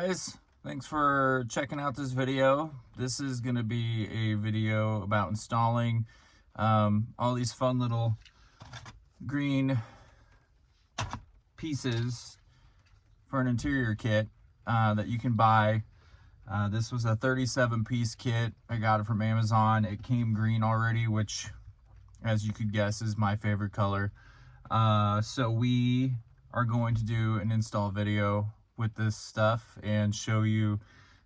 guys, thanks for checking out this video. This is going to be a video about installing all these fun little green pieces for an interior kit that you can buy. This was a 37 piece kit. I got it from Amazon. It came green already, which as you could guess is my favorite color. So we are going to do an install video with this stuff and show you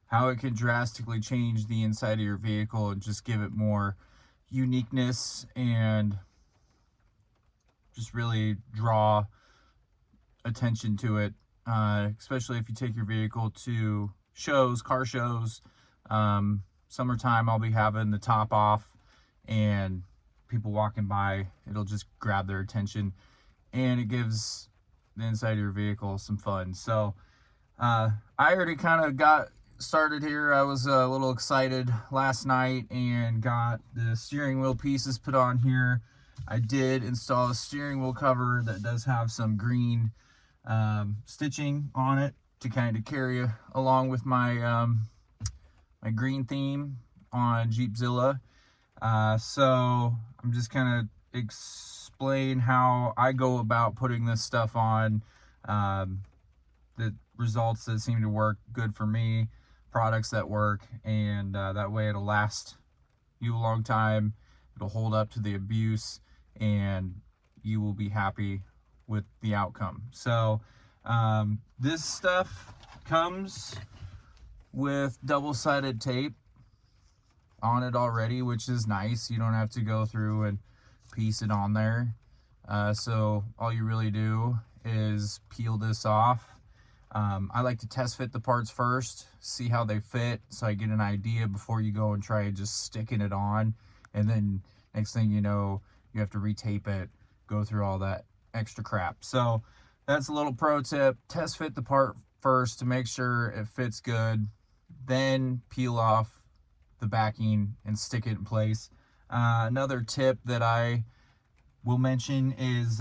how it can drastically change the inside of your vehicle and just give it more uniqueness and just really draw attention to it, especially if you take your vehicle to shows, car shows. Summertime, I'll be having the top off and people walking by, it'll just grab their attention and it gives the inside of your vehicle some fun. So I already kind of got started here. I was a little excited last night and got the steering wheel pieces put on here. I did install a steering wheel cover that does have some green stitching on it to kind of carry along with my my green theme on Jeepzilla. So I'm just kind of explain how I go about putting this stuff on. The results that seem to work good for me, products that work, and that way it'll last you a long time. It'll hold up to the abuse and you will be happy with the outcome. So this stuff comes with double-sided tape on it already, which is nice. You don't have to go through and piece it on there. So all you really do is peel this off. I like to test fit the parts first, see how they fit, so I get an idea before you go and try just sticking it on. And then next thing you know, you have to retape it, go through all that extra crap. So that's a little pro tip. Test fit the part first to make sure it fits good, then peel off the backing and stick it in place. Another tip that I will mention is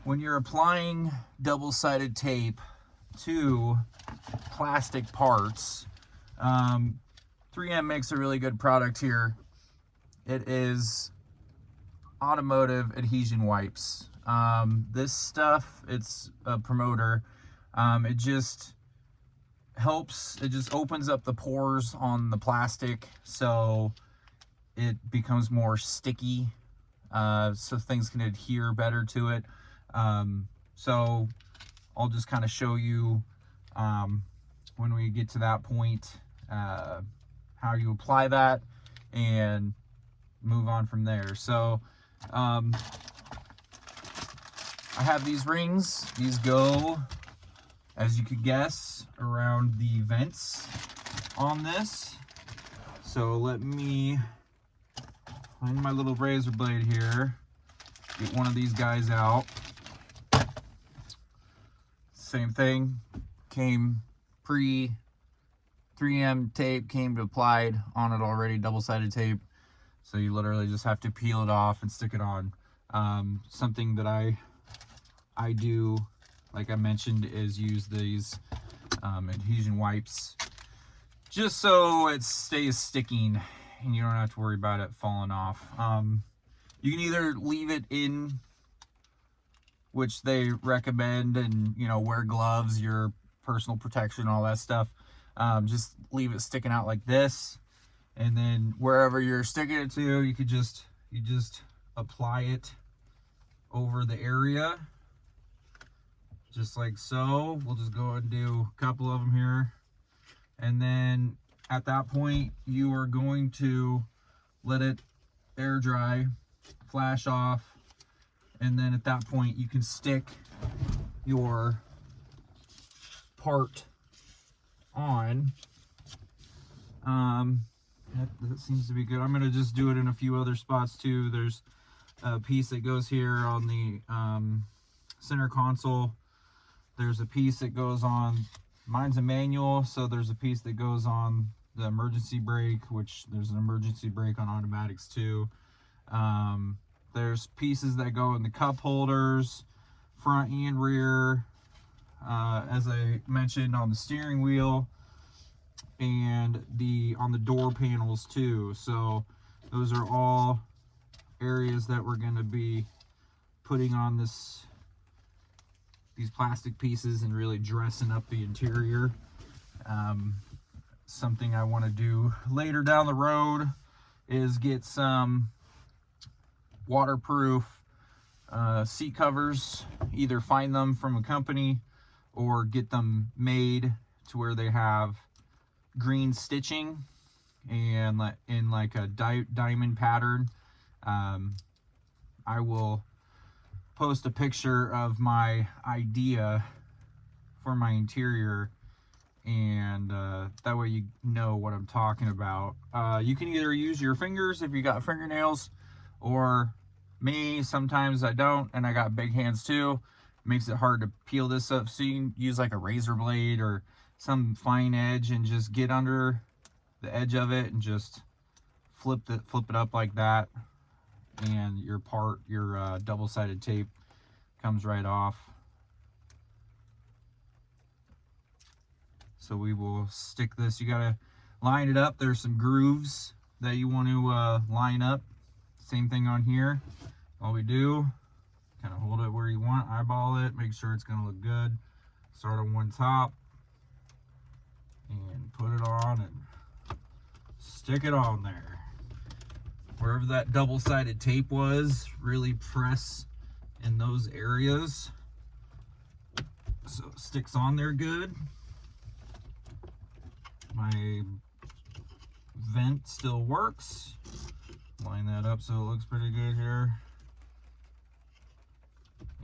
when you're applying double-sided tape to plastic parts, 3M makes a really good product here. It is automotive adhesion wipes. This stuff, it's a promoter. It just helps, it just opens up the pores on the plastic so it becomes more sticky, so things can adhere better to it. So I'll just kind of show you when we get to that point how you apply that and move on from there. So I have these rings. These go, as you could guess, around the vents on this. So let me find my little razor blade here, get one of these guys out. Same thing, came pre-3M tape, came applied on it already, double-sided tape. So you literally just have to peel it off and stick it on. Something that I do, like I mentioned, is use these adhesion wipes just so it stays sticking and you don't have to worry about it falling off. You can either leave it in, which they recommend, and wear gloves, your personal protection, all that stuff. Just leave it sticking out like this, and then wherever you're sticking it to, you just apply it over the area, just like so. We'll just go and do a couple of them here, and then at that point you are going to let it air dry, flash off, and then at that point you can stick your part on. That seems to be good. I'm going to just do it in a few other spots too. There's a piece that goes here on the center console. There's a piece that goes on, mine's a manual, so there's a piece that goes on the emergency brake, which there's an emergency brake on automatics too. There's pieces that go in the cup holders, front and rear. as I mentioned, on the steering wheel and on the door panels too. So those are all areas that we're going to be putting on these plastic pieces and really dressing up the interior. Something I want to do later down the road is get some waterproof seat covers, either find them from a company or get them made to where they have green stitching and in like a diamond pattern. I will post a picture of my idea for my interior, and that way you know what I'm talking about. You can either use your fingers if you got fingernails, or me, sometimes I don't, and I got big hands too. It makes it hard to peel this up, so you can use like a razor blade or some fine edge and just get under the edge of it and just flip it up like that, and your double-sided tape comes right off. So we will stick this. You gotta line it up. There's some grooves that you want to line up. Same thing on here. All we do, kind of hold it where you want, eyeball it, make sure it's gonna look good. Start on one top and put it on and stick it on there. Wherever that double-sided tape was, really press in those areas so it sticks on there good. My vent still works. Line that up so it looks pretty good here.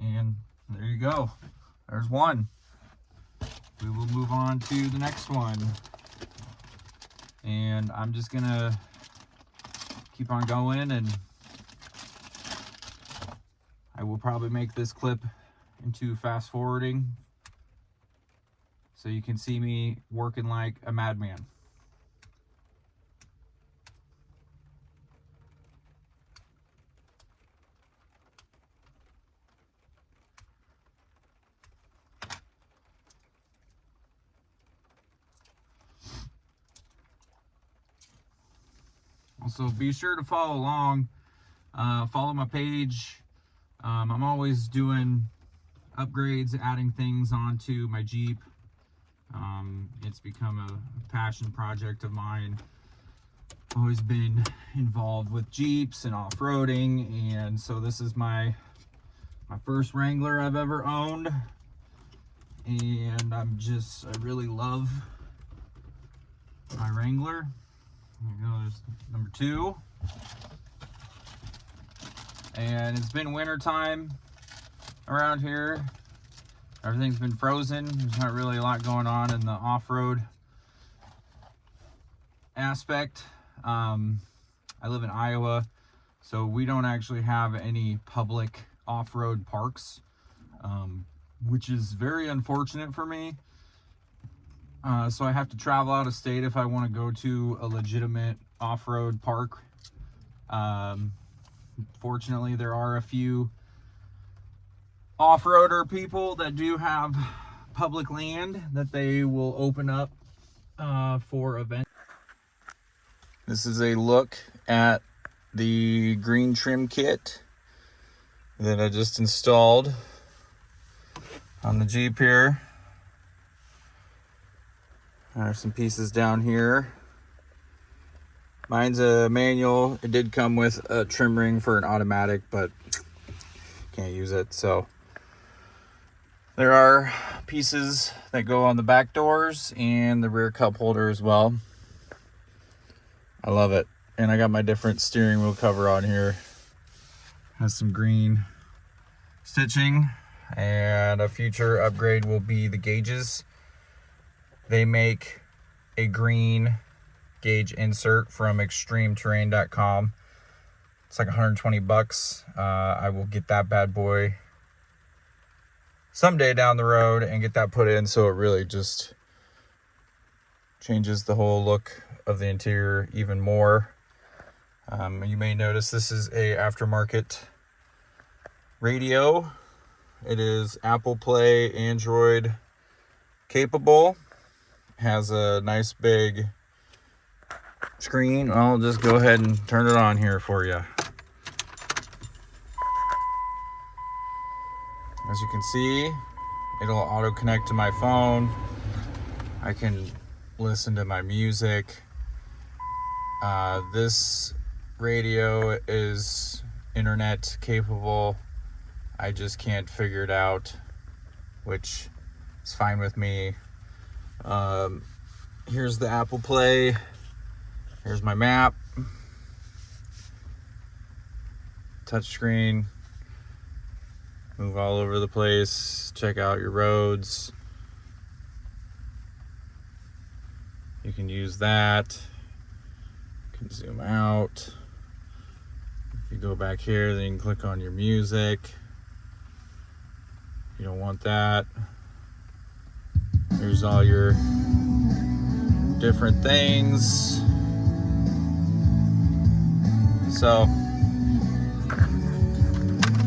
And there you go. There's one. We will move on to the next one. And I'm just gonna keep on going, and I will probably make this clip into fast forwarding so you can see me working like a madman. Also, be sure to follow along, follow my page. I'm always doing upgrades, adding things onto my Jeep. It's become a passion project of mine. Always been involved with Jeeps and off-roading, and so this is my first Wrangler I've ever owned, and I really love my Wrangler. There you go, there's number 2. And it's been winter time around here. Everything's been frozen. There's not really a lot going on in the off-road aspect. I live in Iowa, so we don't actually have any public off-road parks, which is very unfortunate for me. So I have to travel out of state if I want to go to a legitimate off-road park. Fortunately, there are a few off-roader people that do have public land that they will open up for events. This is a look at the green trim kit that I just installed on the Jeep here. There's some pieces down here. Mine's a manual. It did come with a trim ring for an automatic, but can't use it. So there are pieces that go on the back doors and the rear cup holder as well. I love it. And I got my different steering wheel cover on here. Has some green stitching, and a future upgrade will be the gauges. They make a green gauge insert from extremeterrain.com. It's like 120 bucks. I will get that bad boy someday down the road and get that put in, so it really just changes the whole look of the interior even more. You may notice this is a aftermarket radio. It is Apple Play, Android, capable. Has a nice big screen. I'll just go ahead and turn it on here for you. As you can see, it'll auto connect to my phone. I can listen to my music. This radio is internet capable. I just can't figure it out, which is fine with me. Here's the Apple Play. Here's my map. Touchscreen. Move all over the place. Check out your roads. You can use that. You can zoom out. If you go back here, then you can click on your music. If you don't want that, here's all your different things. So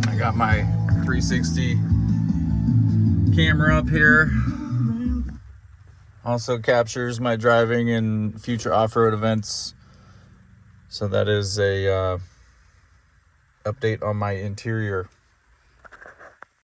I got my 360 camera up here. Also captures my driving in future off-road events. So that is a update on my interior.